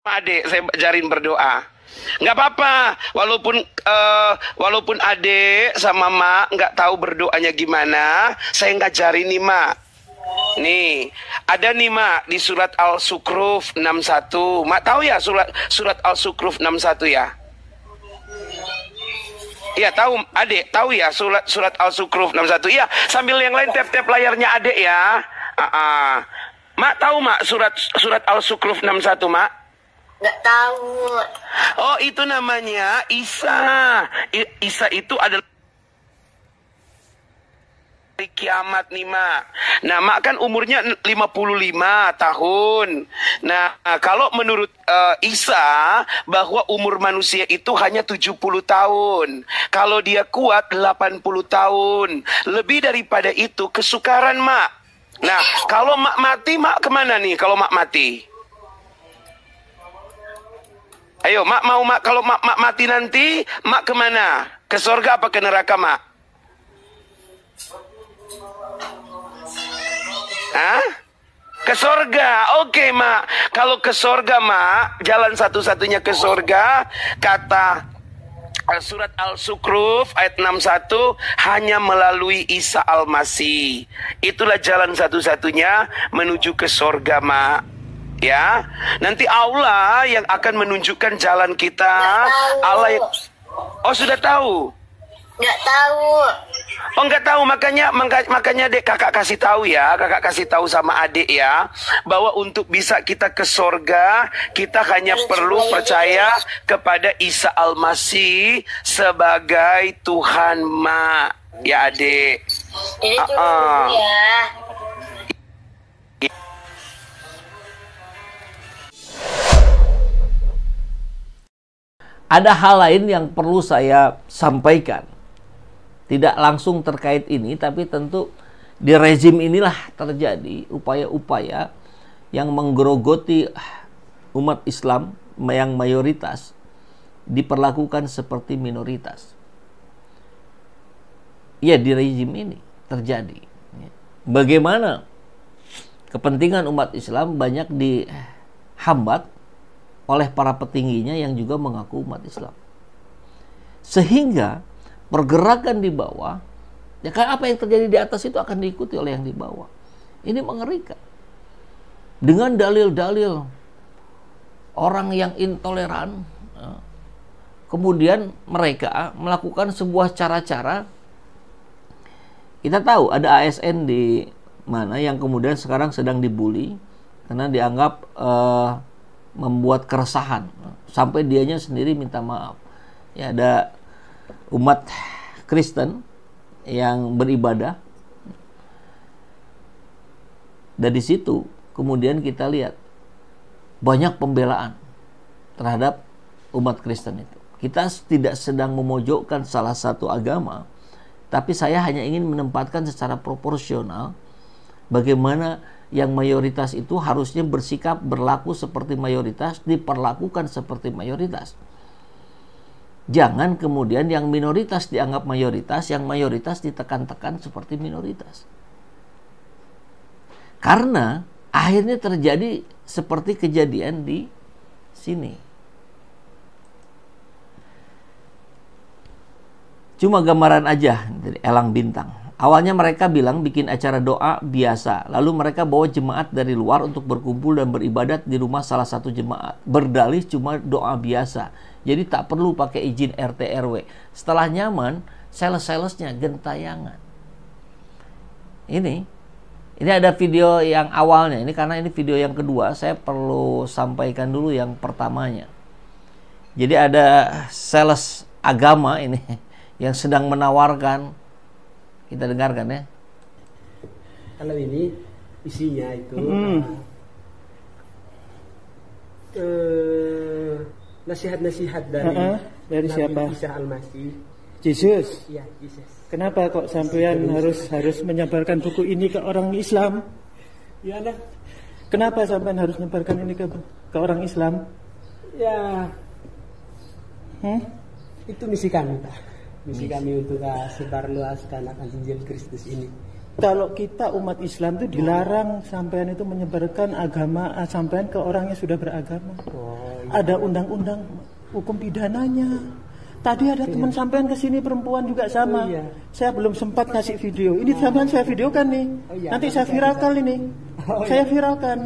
Adik, saya ajarin berdoa. Nggak apa-apa, walaupun adik sama mak nggak tahu berdoanya gimana, saya ngajarin nih mak. Nih, ada nih mak di surat Al-Sukruf 61. Mak tahu ya surat Al-Sukruf 61 ya? Iya tahu, adik tahu ya surat Al-Sukruf 61. Iya, sambil yang lain tap-tap layarnya adik ya. Mak tahu mak surat Al-Sukruf 61 mak? Nggak tahu. Oh, itu namanya Isa. Isa itu adalah hari kiamat nih, Mak. Nah, Mak kan umurnya 55 tahun. Nah, kalau menurut Isa, bahwa umur manusia itu hanya 70 tahun. Kalau dia kuat, 80 tahun. Lebih daripada itu, kesukaran, Mak. Nah, kalau Mak mati, Mak kemana nih kalau Mak mati? Ayo, mak mau kalau mak mati nanti, mak kemana? Ke surga apa ke neraka, mak? Hah? Ke surga. Oke, mak. Kalau ke surga, mak, jalan satu-satunya ke surga, kata surat Al-Sukruf ayat 61, hanya melalui Isa Al-Masih. Itulah jalan satu-satunya menuju ke surga, mak. Ya, nanti Allah yang akan menunjukkan jalan kita. Allah yang... Oh, sudah tahu? Nggak tahu. Oh, nggak tahu, makanya dek kakak kasih tahu ya, kakak kasih tahu sama adik ya, bahwa untuk bisa kita ke surga, kita hanya perlu percaya kepada Isa Al-Masih sebagai Tuhan, mak. Ya, adik. Jadi dulu ya. Ada hal lain yang perlu saya sampaikan. Tidak langsung terkait ini, tapi tentu di rezim inilah terjadi upaya-upaya yang menggerogoti umat Islam yang mayoritas diperlakukan seperti minoritas. Ya, di rezim ini terjadi. Bagaimana kepentingan umat Islam banyak dihambat oleh para petingginya yang juga mengaku umat Islam. Sehingga pergerakan di bawah, ya kan apa yang terjadi di atas itu akan diikuti oleh yang di bawah. Ini mengerikan. Dengan dalil-dalil orang yang intoleran, kemudian mereka melakukan sebuah cara-cara. Kita tahu ada ASN di mana yang kemudian sekarang sedang dibully karena dianggap membuat keresahan sampai dianya sendiri minta maaf. Ya, ada umat Kristen yang beribadah. Dari situ kemudian kita lihat banyak pembelaan terhadap umat Kristen itu. Kita tidak sedang memojokkan salah satu agama, tapi saya hanya ingin menempatkan secara proporsional bagaimana yang mayoritas itu harusnya bersikap berlaku seperti mayoritas, diperlakukan seperti mayoritas. Jangan kemudian yang minoritas dianggap mayoritas, yang mayoritas ditekan-tekan seperti minoritas. Karena akhirnya terjadi seperti kejadian di sini. Cuma gambaran aja dari Elang Bintang. Awalnya mereka bilang bikin acara doa biasa. Lalu mereka bawa jemaat dari luar untuk berkumpul dan beribadat di rumah salah satu jemaat. Berdalih cuma doa biasa. Jadi tak perlu pakai izin RT RW. Setelah nyaman, sales-salesnya gentayangan. Ini ada video yang awalnya. Ini karena ini video yang kedua, saya perlu sampaikan dulu yang pertamanya. Jadi ada sales agama ini yang sedang menawarkan. Kita dengarkan ya. Kalau ini isinya itu nasihat-nasihat dari Nabi siapa? Isa Al-Masih. Yesus. Iya, Yesus. Kenapa kok sampean harus menyebarkan buku ini ke orang Islam? Ya, nah. Kenapa sampean harus menyebarkan ini ke orang Islam? Ya. Itu misi kami, Pak. Misi kami untuk sebarluaskan akan Injil Kristus ini. Kalau kita umat Islam itu dilarang sampean itu menyebarkan agama sampean ke orang yang sudah beragama. Oh, ada undang-undang hukum pidananya. Tadi ada teman sampean ke sini perempuan juga sama. Oh, iya. Saya belum sempat kasih video. Ini sampean saya videokan nih. Oh, iya. Nanti saya viralkan ini. Oh, Saya iya. viralkan.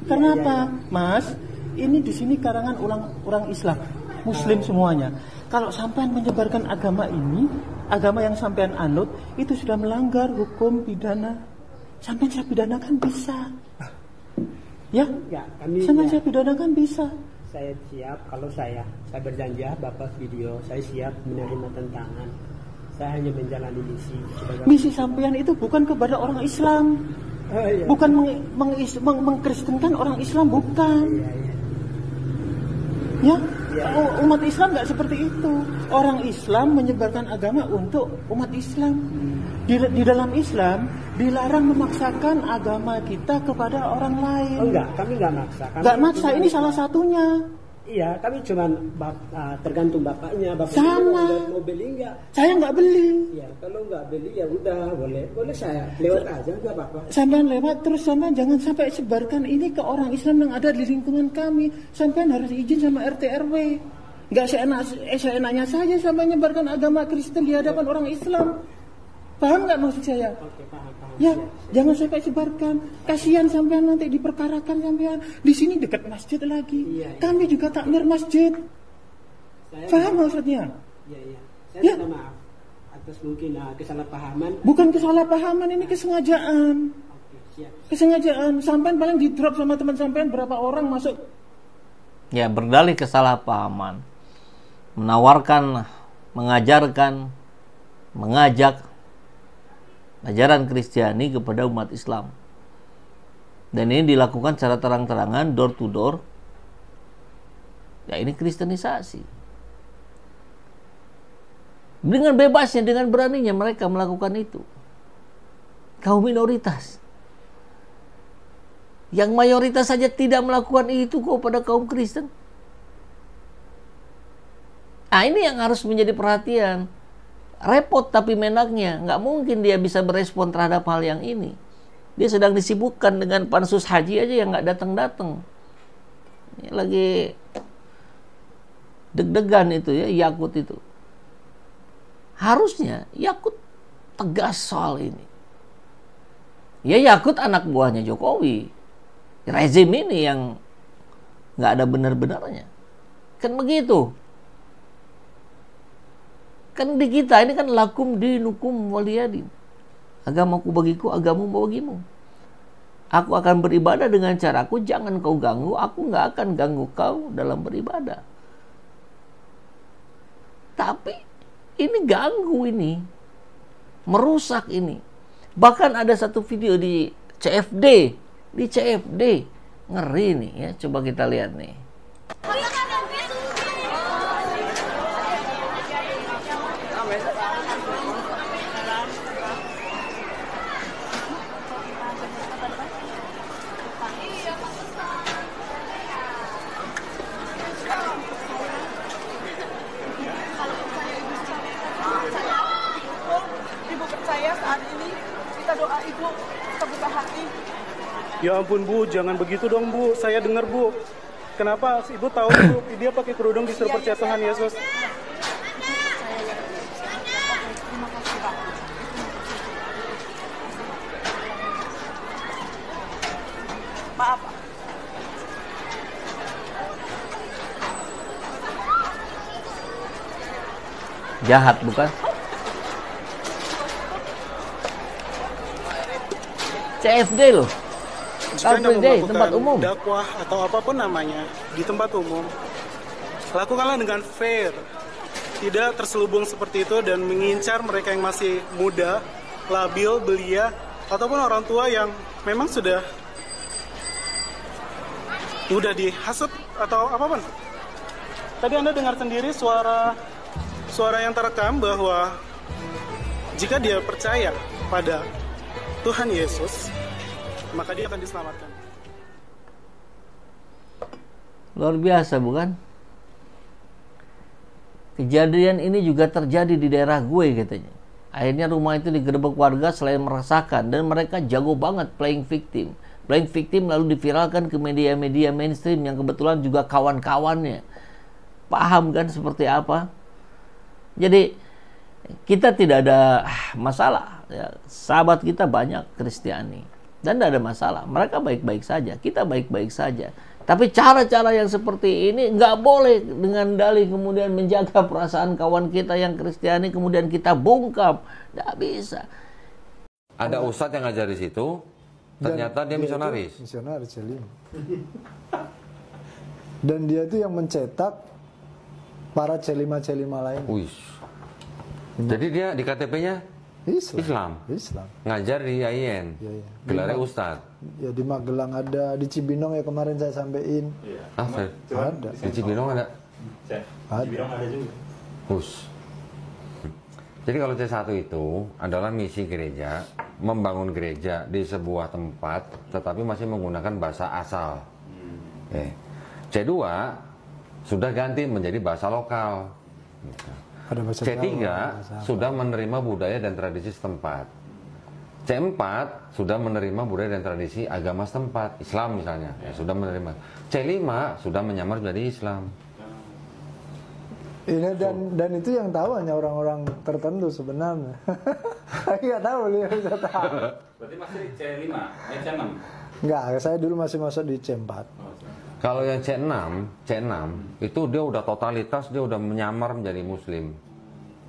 Kenapa, Mas? Ini di sini karangan orang Islam, Muslim semuanya. Kalau sampean menyebarkan agama ini, agama yang sampean anut, itu sudah melanggar hukum pidana. Sampean saya pidanakan bisa. Ya? Ya, kami Sampean ya, saya pidanakan bisa. saya siap kalau saya berjanji Bapak video, saya siap menerima tantangan. Saya hanya menjalani misi sebagai Misi sampean itu bukan kepada orang Islam. Oh, iya. Bukan mengkristenkan orang Islam, bukan. Iya, iya. Ya, Ya. umat Islam nggak seperti itu. Orang Islam menyebarkan agama untuk umat Islam. Di dalam Islam dilarang memaksakan agama kita kepada orang lain. Oh enggak, kami enggak maksa. Kami Nggak maksa, cuma- ini salah satunya. Iya, kami cuma tergantung bapaknya. Bapak Sama. mau beli enggak? Saya nggak beli. Ya, kalau enggak beli ya udah, boleh saya lewat aja enggak apa-apa. Sampean lewat terus sampean jangan sampai sebarkan ini ke orang Islam yang ada di lingkungan kami. Sampean harus izin sama RT RW. Nggak seenaknya saja sampai menyebarkan agama Kristen di hadapan orang Islam. Paham nggak maksud saya? Oke, paham. Ya, Siap. jangan sampai sebarkan. Kasihan sampean nanti diperkarakan sampean. Di sini dekat masjid lagi. Iya, iya. Kami juga takmir masjid. Saya Paham maksudnya? Iya, iya. Saya Ya. minta maaf atas mungkin kesalahpahaman. Bukan kesalahpahaman, ini kesengajaan. Oke, siap. Kesengajaan. Sampean paling di drop sama teman sampean berapa orang masuk. Ya, berdalih kesalahpahaman, menawarkan, mengajarkan, mengajak ajaran Kristiani kepada umat Islam. Dan ini dilakukan secara terang-terangan, door to door. Ya, ini kristenisasi. Dengan bebasnya, dengan beraninya mereka melakukan itu. Kaum minoritas. Yang mayoritas saja tidak melakukan itu kok pada kaum Kristen. Nah, ini yang harus menjadi perhatian. Repot tapi menaknya, nggak mungkin dia bisa berespon terhadap hal yang ini. Dia sedang disibukkan dengan pansus haji aja yang nggak datang-datang. Ini lagi deg-degan itu ya, Yakut itu. Harusnya Yakut tegas soal ini. Ya, Yakut anak buahnya Jokowi. Rezim ini yang nggak ada benar-benarnya. Kan begitu. Kan di kita ini kan lakum dinukum waliyadin. Agamaku bagiku, agamamu bagimu. Aku akan beribadah dengan caraku, jangan kau ganggu, aku nggak akan ganggu kau dalam beribadah. Tapi ini ganggu ini. Merusak ini. Bahkan ada satu video di CFD. Di CFD. Ngeri nih ya, coba kita lihat nih. Ibu percaya saat ini kita doa ibu terbuka hati. Ya ampun Bu, jangan begitu dong Bu. Saya dengar Bu. Kenapa Ibu tahu Bu? Dia pakai kerudung disuruh percaya Tuhan Yesus. Terima kasih Pak. Maaf Pak. Jahat bukan? CFD loh. Jika Anda Car Free Day, tempat melakukan umum. dakwah atau apapun namanya di tempat umum, lakukanlah dengan fair. Tidak terselubung seperti itu dan mengincar mereka yang masih muda, labil, belia, ataupun orang tua yang memang sudah dihasut atau apapun. Tadi Anda dengar sendiri suara yang terekam bahwa jika dia percaya pada Tuhan Yesus, maka dia akan diselamatkan. Luar biasa bukan? Kejadian ini juga terjadi di daerah gue katanya. Akhirnya rumah itu digerebek warga selain merasakan, dan mereka jago banget playing victim. playing victim lalu diviralkan ke media-media mainstream yang kebetulan juga kawan-kawannya paham kan seperti apa. Jadi kita tidak ada masalah ya. Sahabat kita banyak Kristiani dan tidak ada masalah, mereka baik-baik saja, kita baik-baik saja. Tapi cara-cara yang seperti ini nggak boleh dengan dalih kemudian menjaga perasaan kawan kita yang Kristiani kemudian kita bungkam, nggak bisa. Ada ustadz yang ngajar di situ, ternyata dia misionaris. Misionaris Celim. Dan dia itu yang mencetak para celima-celima lain. Wih. Jadi dia di KTP-nya Islam. Ngajar di IAIN. Ya. Gelarnya ustadz. Ya di Magelang ada, di Cibinong ya kemarin saya sampein. Ada. Di Cibinong ada. Ada. Cibinong ada juga. Jadi kalau C1 itu adalah misi gereja, membangun gereja di sebuah tempat, tetapi masih menggunakan bahasa asal. C2 sudah ganti menjadi bahasa lokal. C3 sudah menerima budaya dan tradisi setempat. C4 sudah menerima budaya dan tradisi agama setempat, Islam misalnya, ya, sudah menerima. C5 sudah menyamar menjadi Islam. Ini dan itu yang tahu hanya orang-orang tertentu sebenarnya. Saya nggak tahu, dia bisa tahu. Berarti masih C5, C6? Enggak, saya dulu masih masuk di C4. Kalau yang C6 itu dia udah totalitas, dia udah menyamar menjadi Muslim.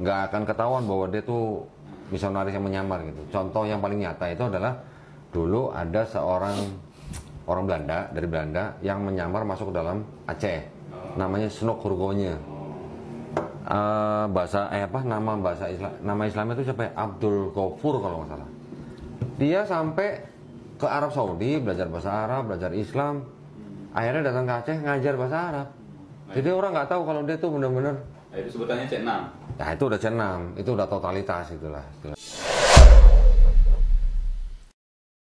Nggak akan ketahuan bahwa dia tuh misionaris yang menyamar gitu. Contoh yang paling nyata itu adalah dulu ada seorang orang Belanda dari Belanda yang menyamar masuk ke dalam Aceh, namanya Snok Hurgonye. Nama Islamnya itu siapa ya? Abdul Ghafur kalau nggak salah. Dia sampai ke Arab Saudi belajar bahasa Arab, belajar Islam. Akhirnya datang ke Aceh ngajar bahasa Arab. Jadi orang nggak tahu kalau dia tuh benar-benar. Itu sebutannya C6. Ya itu udah C6, itu udah totalitas itulah.